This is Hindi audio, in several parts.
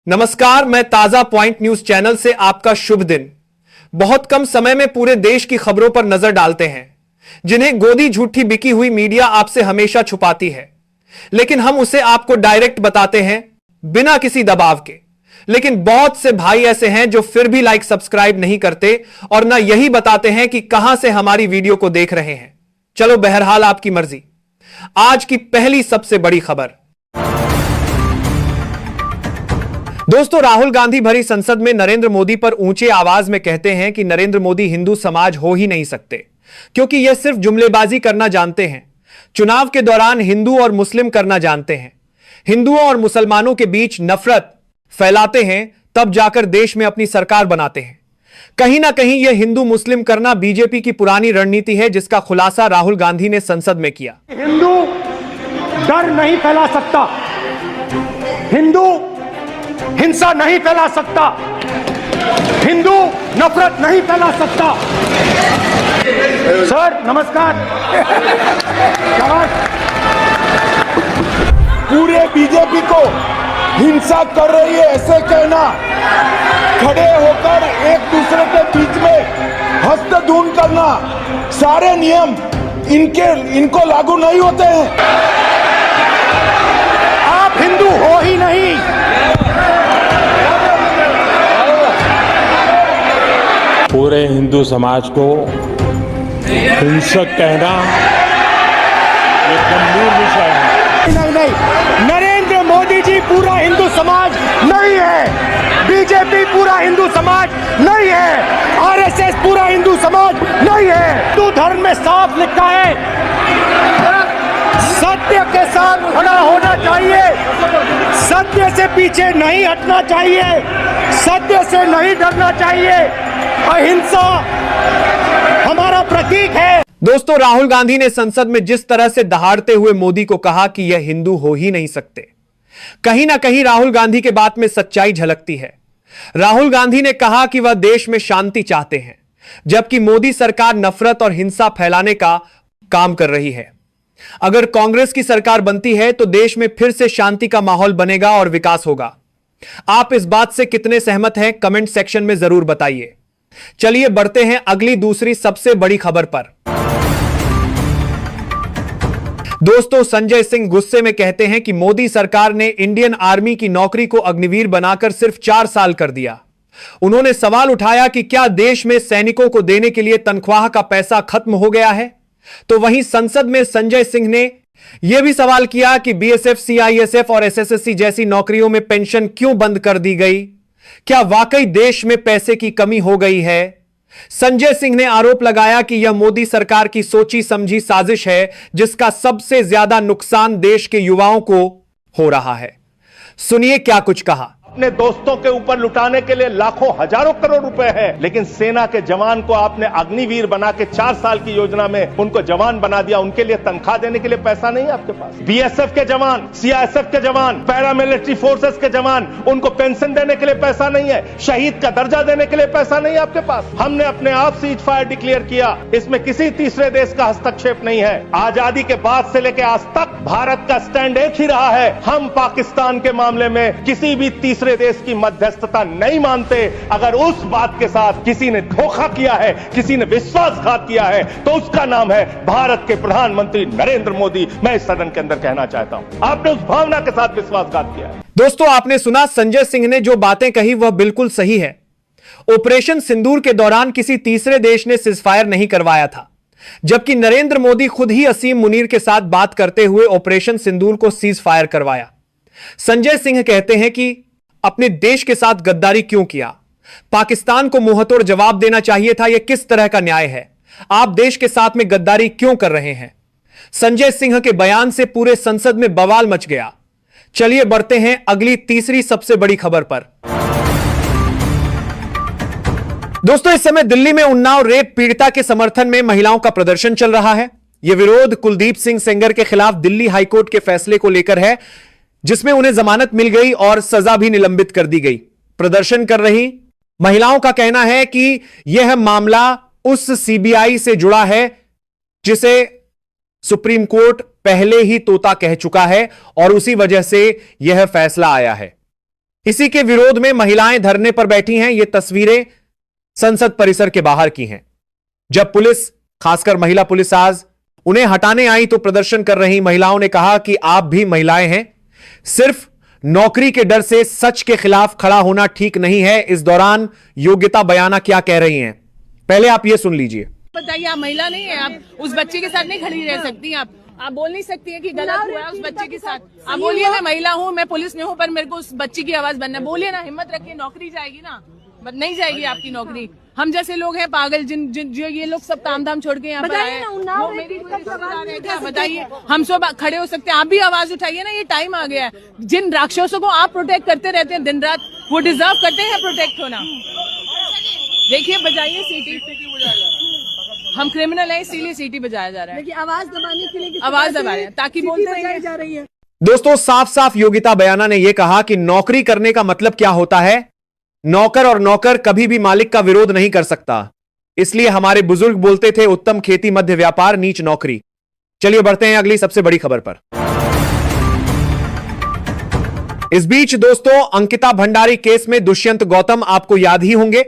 नमस्कार, मैं ताजा पॉइंट न्यूज चैनल से आपका शुभ दिन। बहुत कम समय में पूरे देश की खबरों पर नजर डालते हैं, जिन्हें गोदी झूठी बिकी हुई मीडिया आपसे हमेशा छुपाती है। लेकिन हम उसे आपको डायरेक्ट बताते हैं, बिना किसी दबाव के। लेकिन बहुत से भाई ऐसे हैं जो फिर भी लाइक सब्सक्राइब नहीं करते और ना यही बताते हैं कि कहां से हमारी वीडियो को देख रहे हैं। चलो, बहरहाल आपकी मर्जी। आज की पहली सबसे बड़ी खबर। दोस्तों, राहुल गांधी भरी संसद में नरेंद्र मोदी पर ऊंचे आवाज में कहते हैं कि नरेंद्र मोदी हिंदू समाज हो ही नहीं सकते, क्योंकि यह सिर्फ जुमलेबाजी करना जानते हैं। चुनाव के दौरान हिंदू और मुस्लिम करना जानते हैं। हिंदुओं और मुसलमानों के बीच नफरत फैलाते हैं, तब जाकर देश में अपनी सरकार बनाते हैं। कहीं ना कहीं यह हिंदू मुस्लिम करना बीजेपी की पुरानी रणनीति है, जिसका खुलासा राहुल गांधी ने संसद में किया। हिंदू डर नहीं फैला सकता, हिंदू हिंसा नहीं फैला सकता, हिंदू नफरत नहीं फैला सकता। सर नमस्कार। पूरे बीजेपी को हिंसा कर रही है ऐसे कहना, खड़े होकर एक दूसरे के बीच में हस्तधून करना, सारे नियम इनको लागू नहीं होते हैं। आप हिंदू हो ही नहीं। पूरे हिंदू समाज को हिंसक कहना ये गंभीर विषय है। नहीं, नरेंद्र मोदी जी पूरा हिंदू समाज नहीं है, बीजेपी पूरा हिंदू समाज नहीं है, आरएसएस पूरा हिंदू समाज नहीं है। हिंदू धर्म में साफ लिखा है, सत्य के साथ खड़ा होना चाहिए, सत्य से पीछे नहीं हटना चाहिए, सत्य से नहीं डरना चाहिए। अहिंसा हमारा प्रतीक है। दोस्तों, राहुल गांधी ने संसद में जिस तरह से दहाड़ते हुए मोदी को कहा कि यह हिंदू हो ही नहीं सकते, कहीं ना कहीं राहुल गांधी के बात में सच्चाई झलकती है। राहुल गांधी ने कहा कि वह देश में शांति चाहते हैं, जबकि मोदी सरकार नफरत और हिंसा फैलाने का काम कर रही है। अगर कांग्रेस की सरकार बनती है तो देश में फिर से शांति का माहौल बनेगा और विकास होगा। आप इस बात से कितने सहमत हैं, कमेंट सेक्शन में जरूर बताइए। चलिए बढ़ते हैं अगली दूसरी सबसे बड़ी खबर पर। दोस्तों, संजय सिंह गुस्से में कहते हैं कि मोदी सरकार ने इंडियन आर्मी की नौकरी को अग्निवीर बनाकर सिर्फ 4 साल कर दिया। उन्होंने सवाल उठाया कि क्या देश में सैनिकों को देने के लिए तनख्वाह का पैसा खत्म हो गया है। तो वहीं संसद में संजय सिंह ने यह भी सवाल किया कि बीएसएफ, सीआईएसएफ और एसएससी जैसी नौकरियों में पेंशन क्यों बंद कर दी गई। क्या वाकई देश में पैसे की कमी हो गई है। संजय सिंह ने आरोप लगाया कि यह मोदी सरकार की सोची समझी साजिश है, जिसका सबसे ज्यादा नुकसान देश के युवाओं को हो रहा है। सुनिए क्या कुछ कहा। अपने दोस्तों के ऊपर लुटाने के लिए लाखों हजारों करोड़ रुपए है, लेकिन सेना के जवान को आपने अग्निवीर बना के 4 साल की योजना में उनको जवान बना दिया। उनके लिए तनख्वाह देने के लिए पैसा नहीं है आपके पास। बीएसएफ के जवान, सीआईएसएफ के जवान, पैरामिलिट्री फोर्सेस के जवान, उनको पेंशन देने के लिए पैसा नहीं है, शहीद का दर्जा देने के लिए पैसा नहीं है आपके पास। हमने अपने आप सीज फायर डिक्लेयर किया, इसमें किसी तीसरे देश का हस्तक्षेप नहीं है। आजादी के बाद से लेकर आज तक भारत का स्टैंड एक ही रहा है, हम पाकिस्तान के मामले में किसी भी तीसरे देश की मध्यस्थता नहीं मानते। अगर उस बात के साथ किसी ने धोखा किया है, किसी ने विश्वासघात किया है, तो उसका नाम है भारत के प्रधानमंत्री नरेंद्र मोदी। मैं इस सदन के अंदर कहना चाहता हूं, आपने उस भावना के साथ विश्वासघात किया है। दोस्तों, आपने सुना, संजय सिंह ने जो बातें कही वह बिल्कुल सही है। ऑपरेशन सिंदूर के दौरान किसी तीसरे देश ने सीजफायर नहीं करवाया था, जबकि नरेंद्र मोदी खुद ही असीम मुनीर के साथ बात करते हुए ऑपरेशन सिंदूर को सीज फायर करवाया। संजय सिंह कहते हैं कि अपने देश के साथ गद्दारी क्यों किया, पाकिस्तान को मुंहतोड़ जवाब देना चाहिए था। यह किस तरह का न्याय है, आप देश के साथ में गद्दारी क्यों कर रहे हैं। संजय सिंह के बयान से पूरे संसद में बवाल मच गया। चलिए बढ़ते हैं अगली तीसरी सबसे बड़ी खबर पर। दोस्तों, इस समय दिल्ली में उन्नाव रेप पीड़िता के समर्थन में महिलाओं का प्रदर्शन चल रहा है। यह विरोध कुलदीप सिंह सेंगर के खिलाफ दिल्ली हाईकोर्ट के फैसले को लेकर है, जिसमें उन्हें जमानत मिल गई और सजा भी निलंबित कर दी गई। प्रदर्शन कर रही महिलाओं का कहना है कि यह मामला उस सीबीआई से जुड़ा है जिसे सुप्रीम कोर्ट पहले ही तोता कह चुका है और उसी वजह से यह फैसला आया है। इसी के विरोध में महिलाएं धरने पर बैठी हैं। ये तस्वीरें संसद परिसर के बाहर की हैं। जब पुलिस, खासकर महिला पुलिस आज उन्हें हटाने आई तो प्रदर्शन कर रही महिलाओं ने कहा कि आप भी महिलाएं हैं, सिर्फ नौकरी के डर से सच के खिलाफ खड़ा होना ठीक नहीं है। इस दौरान योग्यता बयाना क्या कह रही हैं, पहले आप ये सुन लीजिए। बताइए, आप महिला नहीं है, आप उस बच्चे के साथ नहीं खड़ी रह सकती। आप बोल नहीं सकती है कि गलत हुआ है उस बच्चे के साथ। आप बोलिए, मैं महिला हूँ, मैं पुलिस में हूँ, पर मेरे को उस बच्ची की आवाज बनना। बोलिए ना, हिम्मत रखिए, नौकरी जाएगी ना, नहीं जाएगी आपकी नौकरी। हम जैसे लोग हैं पागल, जिन जो ये लोग सब काम धाम छोड़ के यहाँ पर आए, वो मेरी कोई रिश्तेदार है क्या? बताइए, हम सब खड़े हो सकते हैं, आप भी आवाज उठाइए ना। ये टाइम आ गया है, जिन राक्षसों को आप प्रोटेक्ट करते रहते हैं दिन रात, वो डिजर्व करते हैं प्रोटेक्ट होना। देखिए, बजाइए सीटी, हम क्रिमिनल हैं इसीलिए सीटी बजाया जा रहा है। आवाज दबाने के लिए आवाज दबा रहे हैं ताकि बोलते जा रही है। दोस्तों, साफ साफ योगिता बयाना ने यह कहा कि नौकरी करने का मतलब क्या होता है। नौकर और नौकर कभी भी मालिक का विरोध नहीं कर सकता। इसलिए हमारे बुजुर्ग बोलते थे, उत्तम खेती मध्य व्यापार नीच नौकरी। चलिए बढ़ते हैं अगली सबसे बड़ी खबर पर। इस बीच दोस्तों, अंकिता भंडारी केस में दुष्यंत गौतम आपको याद ही होंगे,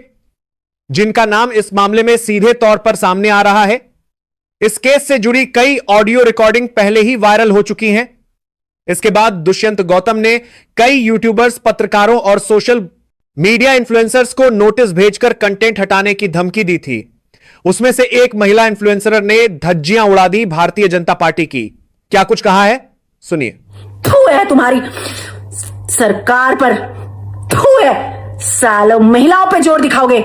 जिनका नाम इस मामले में सीधे तौर पर सामने आ रहा है। इस केस से जुड़ी कई ऑडियो रिकॉर्डिंग पहले ही वायरल हो चुकी हैं। इसके बाद दुष्यंत गौतम ने कई यूट्यूबर्स, पत्रकारों और सोशल मीडिया इन्फ्लुएंसर्स को नोटिस भेजकर कंटेंट हटाने की धमकी दी थी। उसमें से एक महिला इन्फ्लुएंसर ने धज्जियां उड़ा दी भारतीय जनता पार्टी की। क्या कुछ कहा है, सुनिए। थू है तुम्हारी सरकार पर, थू है, सालों महिलाओं पे जोर दिखाओगे।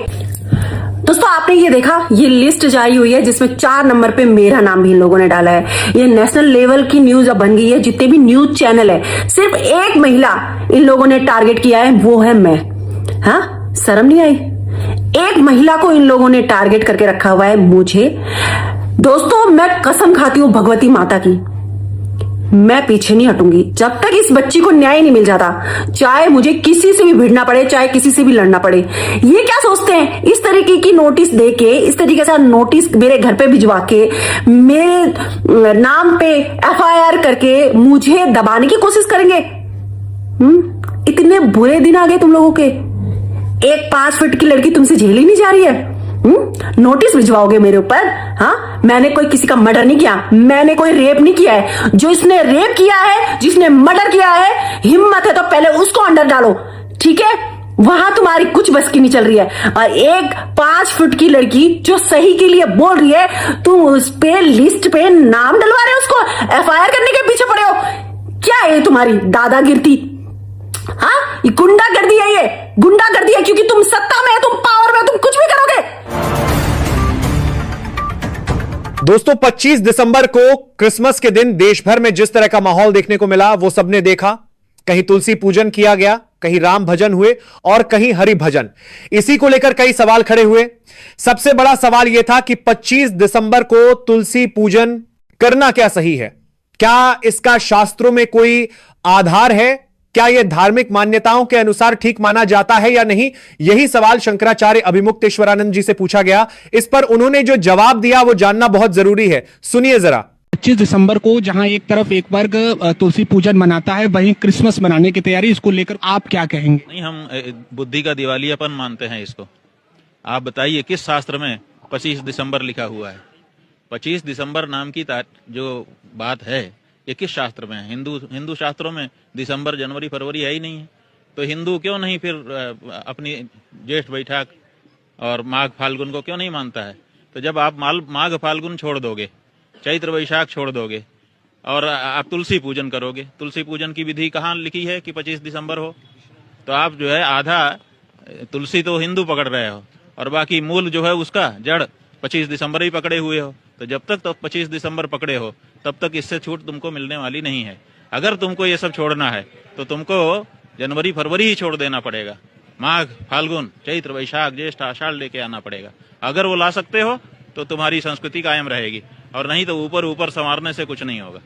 दोस्तों, आपने ये देखा, ये लिस्ट जारी हुई है जिसमें 4 नंबर पे मेरा नाम भी इन लोगों ने डाला है। ये नेशनल लेवल की न्यूज अब बन गई है। जितने भी न्यूज चैनल है, सिर्फ एक महिला इन लोगों ने टारगेट किया है, वो है मैं। हाँ, शर्म नहीं आई? एक महिला को इन लोगों ने टारगेट करके रखा हुआ है, मुझे। दोस्तों, मैं कसम खाती हूं भगवती माता की, मैं पीछे नहीं हटूंगी जब तक इस बच्ची को न्याय नहीं मिल जाता। चाहे मुझे किसी से भी भिड़ना पड़े, चाहे किसी से भी लड़ना पड़े। ये क्या सोचते हैं, इस तरीके की नोटिस देके, इस तरीके से नोटिस मेरे घर पे भिजवा के, मेरे नाम पे FIR करके मुझे दबाने की कोशिश करेंगे। इतने बुरे दिन आ गए तुम लोगों के। एक 5 फीट की लड़की तुमसे झेली नहीं जा रही है, नोटिस भिजवाओगे मेरे ऊपर। हाँ, मैंने कोई किसी का मर्डर नहीं किया, मैंने कोई रेप नहीं किया है। जो इसने रेप किया है, जिसने मर्डर किया है, हिम्मत है तो पहले उसको अंडर डालो, ठीक है? वहां तुम्हारी कुछ बस की नहीं चल रही है। और एक 5 फुट की लड़की जो सही के लिए बोल रही है, तुम उस पे लिस्ट पे नाम डलवा रहे हो, उसको FIR करने के पीछे पड़े हो। क्या है तुम्हारी दादागिरी? हाँ, ये गुंडागर्दी है, ये गुंडागर्दी है, क्योंकि तुम सत्ता में है, तुम पावर में हो, तुम कुछ भी करोगे। दोस्तों, 25 दिसंबर को क्रिसमस के दिन देश भर में जिस तरह का माहौल देखने को मिला वो सबने देखा। कहीं तुलसी पूजन किया गया, कहीं राम भजन हुए और कहीं हरि भजन। इसी को लेकर कई सवाल खड़े हुए। सबसे बड़ा सवाल यह था कि 25 दिसंबर को तुलसी पूजन करना क्या सही है? क्या इसका शास्त्रों में कोई आधार है? क्या यह धार्मिक मान्यताओं के अनुसार ठीक माना जाता है या नहीं? यही सवाल शंकराचार्य अभिमुक्तेश्वरानंद जी से पूछा गया। इस पर उन्होंने जो जवाब दिया वो जानना बहुत जरूरी है, सुनिए जरा। 25 दिसंबर को जहां एक तरफ एक वर्ग तुलसी पूजन मनाता है, वहीं क्रिसमस मनाने की तैयारी, इसको लेकर आप क्या कहेंगे? नहीं, हम बुद्धि का दिवालियापन मानते हैं इसको। आप बताइए किस शास्त्र में 25 दिसंबर लिखा हुआ है? 25 दिसंबर नाम की जो बात है ये किस शास्त्र में है? हिंदू शास्त्रों में दिसंबर, जनवरी, फरवरी है ही नहीं है। तो हिंदू क्यों नहीं फिर अपनी जेठ बैठाख और माघ फाल्गुन को क्यों नहीं मानता है? तो जब आप माघ फाल्गुन छोड़ दोगे, चैत्र वैशाख छोड़ दोगे और आप तुलसी पूजन करोगे, तुलसी पूजन की विधि कहाँ लिखी है कि 25 दिसंबर हो? तो आप जो है आधा तुलसी तो हिंदू पकड़ रहे हो और बाकी मूल जो है उसका जड़ 25 दिसंबर ही पकड़े हुए हो। तो जब तक तो 25 दिसंबर पकड़े हो तब तक इससे छूट तुमको मिलने वाली नहीं है। अगर तुमको ये सब छोड़ना है तो तुमको जनवरी फरवरी ही छोड़ देना पड़ेगा। माघ फाल्गुन चैत्र वैशाख ज्येष्ठ आषाढ़ लेके आना पड़ेगा। अगर वो ला सकते हो तो तुम्हारी संस्कृति कायम रहेगी, और नहीं तो ऊपर ऊपर संवारने से कुछ नहीं होगा।